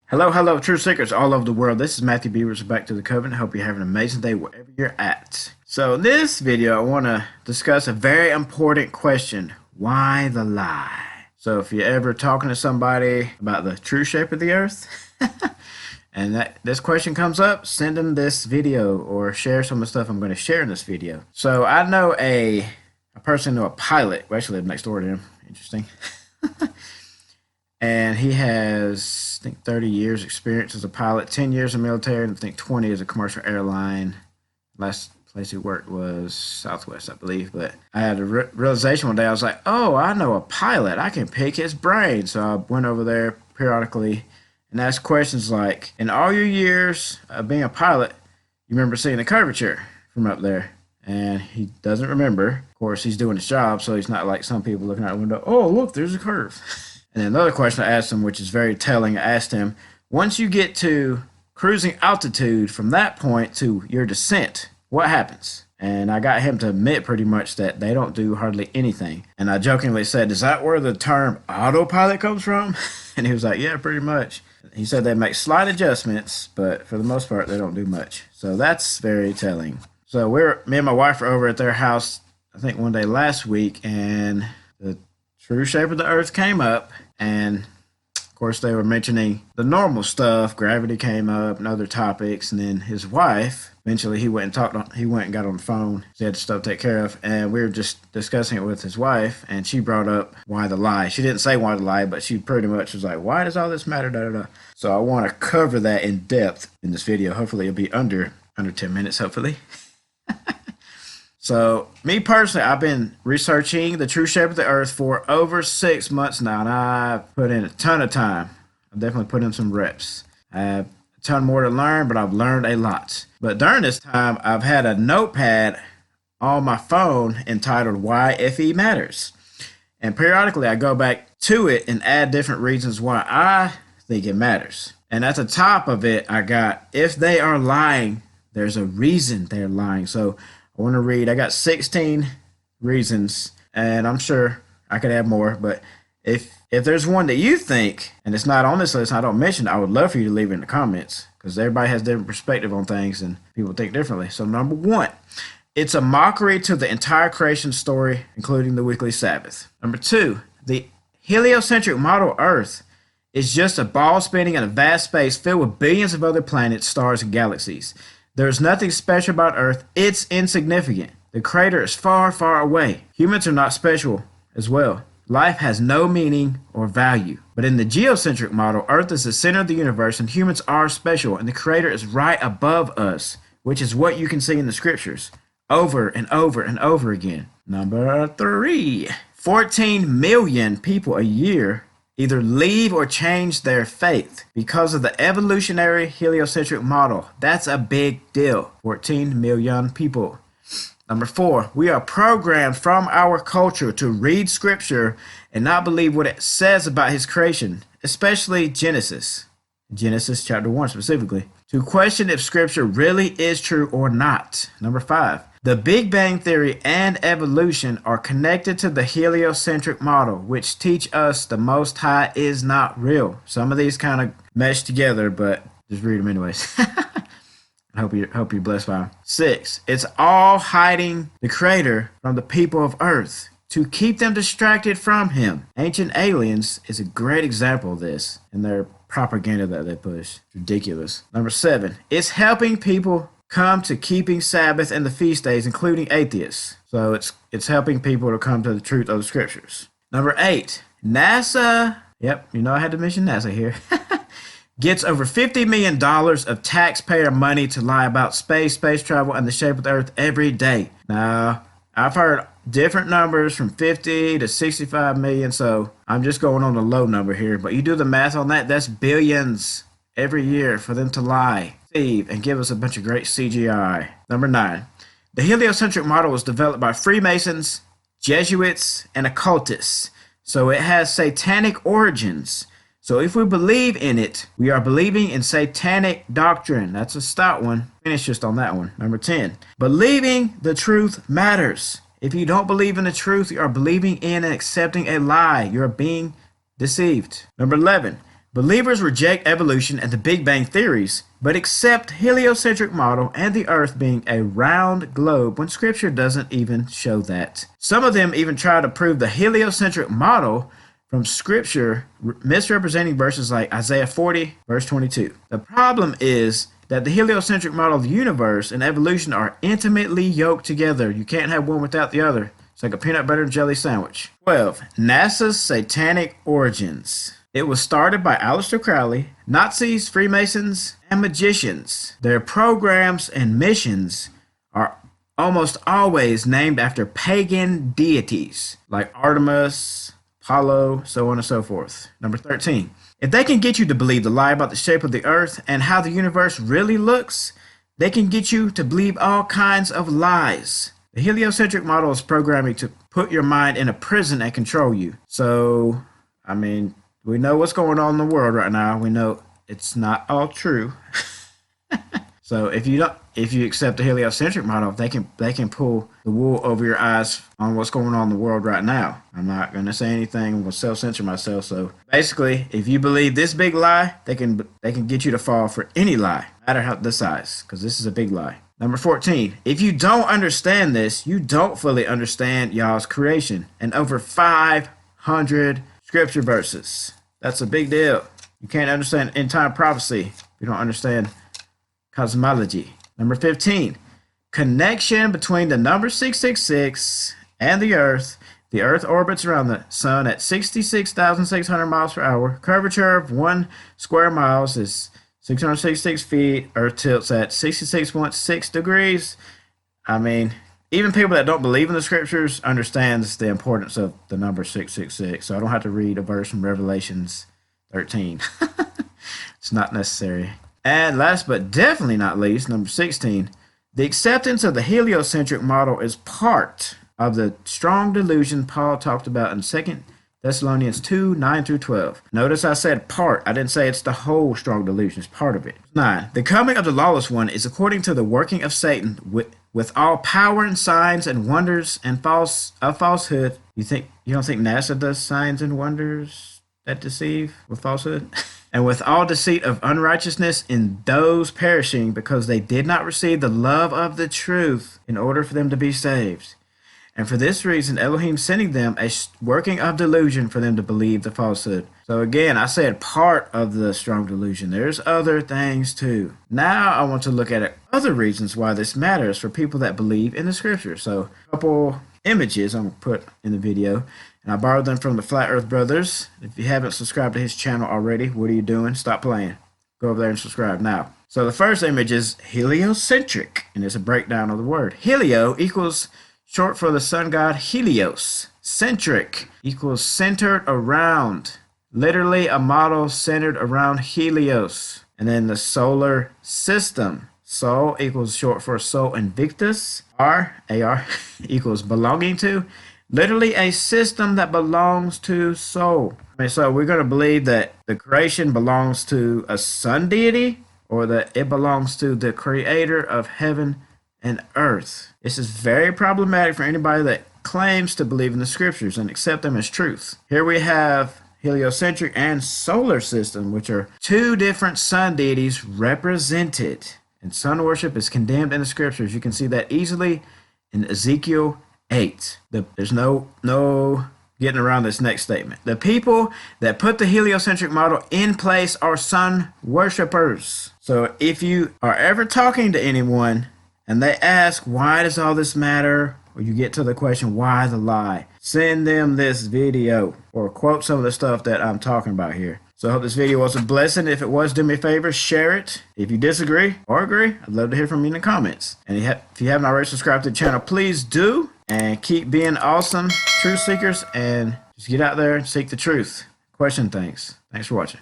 Hello, hello, true seekers all over the world. This is Matthew Beavers back to the Covenant. Hope you have an amazing day wherever you're at. So in this video, I want to discuss a very important question. Why the lie? So if you're ever talking to somebody about the true shape of the earth, and this question comes up, send them this video or share some of the stuff I'm going to share in this video. So I know a person, a pilot, who actually lived next door to him. Interesting. And he has, I think, 30 years experience as a pilot, 10 years in the military, and I think 20 as a commercial airline. Last place he worked was Southwest, I believe. But I had a realization one day. I was like, oh, I know a pilot. I can pick his brain. So I went over there periodically and asked questions like, in all your years of being a pilot, you remember seeing the curvature from up there? And he doesn't remember. Of course, he's doing his job, so he's not like some people looking out the window. Oh, look, there's a curve. And then another question I asked him, which is very telling, I asked him, once you get to cruising altitude from that point to your descent, what happens? And I got him to admit pretty much that they don't do hardly anything. And I jokingly said, is that where the term autopilot comes from? And he was like, yeah, pretty much. He said they make slight adjustments, but for the most part, they don't do much. So that's very telling. So me and my wife were over at their house, I think one day last week, and the true shape of the earth came up, and of course they were mentioning the normal stuff. Gravity came up and other topics, and then his wife, eventually he went and got on the phone. He had stuff to take care of, and we were just discussing it with his wife, and she brought up why the lie. She didn't say why the lie, but she pretty much was like, why does all this matter? Da, da, da. So I want to cover that in depth in this video. Hopefully it'll be under 10 minutes, hopefully. So, me personally, I've been researching the true shape of the earth for over 6 months now, and I've put in a ton of time. I've definitely put in some reps. I have a ton more to learn, but I've learned a lot. But during this time, I've had a notepad on my phone entitled Why FE Matters. And periodically, I go back to it and add different reasons why I think it matters. And at the top of it, I got, if they are lying, there's a reason they're lying. So, I want to read, I got 16 reasons, and I'm sure I could add more, but if there's one that you think, and it's not on this list, I don't mention it, I would love for you to leave it in the comments, because everybody has different perspective on things, and people think differently. So number one, it's a mockery to the entire creation story, including the weekly Sabbath. Number two, the heliocentric model Earth is just a ball spinning in a vast space filled with billions of other planets, stars, and galaxies. There's nothing special about Earth. It's insignificant. The crater is far, far away. Humans are not special as well. Life has no meaning or value. But in the geocentric model, Earth is the center of the universe and humans are special, and the crater is right above us, which is what you can see in the scriptures over and over and over again. Number three, 14 million people a year either leave or change their faith because of the evolutionary heliocentric model. That's a big deal. 14 million people. Number four, we are programmed from our culture to read scripture and not believe what it says about his creation, especially Genesis chapter 1 specifically, to question if scripture really is true or not. Number five, the Big Bang Theory and evolution are connected to the heliocentric model, which teach us the Most High is not real. Some of these kind of mesh together, but just read them anyways. I hope you're blessed by them. Six, it's all hiding the Creator from the people of Earth to keep them distracted from Him. Ancient Aliens is a great example of this in their propaganda that they push. It's ridiculous. Number seven, it's helping people come to keeping Sabbath and the feast days, including atheists. So it's helping people to come to the truth of the scriptures. Number eight, NASA, yep, you know I had to mention NASA here, gets over $50 million of taxpayer money to lie about space travel, and the shape of the earth every day. Now, I've heard different numbers from 50 to 65 million, so I'm just going on the low number here. But you do the math on that, that's billions every year for them to lie, deceive, and give us a bunch of great CGI. Number nine, the heliocentric model was developed by Freemasons, Jesuits, and occultists, so it has satanic origins. So if we believe in it, we are believing in satanic doctrine. That's a stout one. Finish just on that one. Number 10, believing the truth matters. If you don't believe in the truth, you are believing in and accepting a lie. You're being deceived. Number 11, Believers reject evolution and the Big Bang theories, but accept heliocentric model and the Earth being a round globe when Scripture doesn't even show that. Some of them even try to prove the heliocentric model from Scripture, misrepresenting verses like Isaiah 40, verse 22. The problem is that the heliocentric model of the universe and evolution are intimately yoked together. You can't have one without the other. It's like a peanut butter and jelly sandwich. 12. NASA's satanic origins. It was started by Aleister Crowley, Nazis, Freemasons, and magicians. Their programs and missions are almost always named after pagan deities like Artemis, Apollo, so on and so forth. Number 13. If they can get you to believe the lie about the shape of the earth and how the universe really looks, they can get you to believe all kinds of lies. The heliocentric model is programming to put your mind in a prison and control you. So, we know what's going on in the world right now. We know it's not all true. So if you accept the heliocentric model, they can pull the wool over your eyes on what's going on in the world right now. I'm not going to say anything. I'm going to self-censor myself. So basically, if you believe this big lie, they can get you to fall for any lie, no matter how the size, because this is a big lie. Number 14. If you don't understand this, you don't fully understand y'all's creation and over 500 scripture verses. That's a big deal. You can't understand end-time prophecy if you don't understand cosmology. Number 15. Connection between the number 666 and the Earth. The Earth orbits around the Sun at 66,600 miles per hour. Curvature of 1 square miles is 666 feet. Earth tilts at 66.6 degrees. Even people that don't believe in the scriptures understands the importance of the number 666. So I don't have to read a verse from Revelations 13. It's not necessary. And last but definitely not least, number 16, the acceptance of the heliocentric model is part of the strong delusion Paul talked about in 2 Thessalonians 2, 9 through 12. Notice I said part. I didn't say it's the whole strong delusion. It's part of it. 9. The coming of the lawless one is according to the working of Satan with all power and signs and wonders and falsehood. You don't think NASA does signs and wonders that deceive with falsehood? And with all deceit of unrighteousness in those perishing, because they did not receive the love of the truth in order for them to be saved. And for this reason, Elohim sending them a working of delusion for them to believe the falsehood. So again, I said part of the strong delusion. There's other things too. Now I want to look at other reasons why this matters for people that believe in the scripture. So a couple images I'm going to put in the video. And I borrowed them from the Flat Earth Brothers. If you haven't subscribed to his channel already, what are you doing? Stop playing. Go over there and subscribe now. So the first image is heliocentric, and it's a breakdown of the word. Helio equals short for the sun god Helios. Centric equals centered around. Literally a model centered around Helios. And then the solar system. Sol equals short for Sol Invictus. AR equals belonging to. Literally a system that belongs to Sol. So we're going to believe that the creation belongs to a sun deity, or that it belongs to the creator of heaven and earth. This is very problematic for anybody that claims to believe in the scriptures and accept them as truth. Here we have heliocentric and solar system, which are two different sun deities represented. And sun worship is condemned in the scriptures. You can see that easily in Ezekiel 8. There's no getting around this next statement. The people that put the heliocentric model in place are sun worshipers. So if you are ever talking to anyone and they ask, why does all this matter? Or you get to the question, why the lie? Send them this video or quote some of the stuff that I'm talking about here. So I hope this video was a blessing. If it was, do me a favor, share it. If you disagree or agree, I'd love to hear from you in the comments. And if you haven't already subscribed to the channel, please do. And keep being awesome truth seekers and just get out there and seek the truth. Question things. Thanks for watching.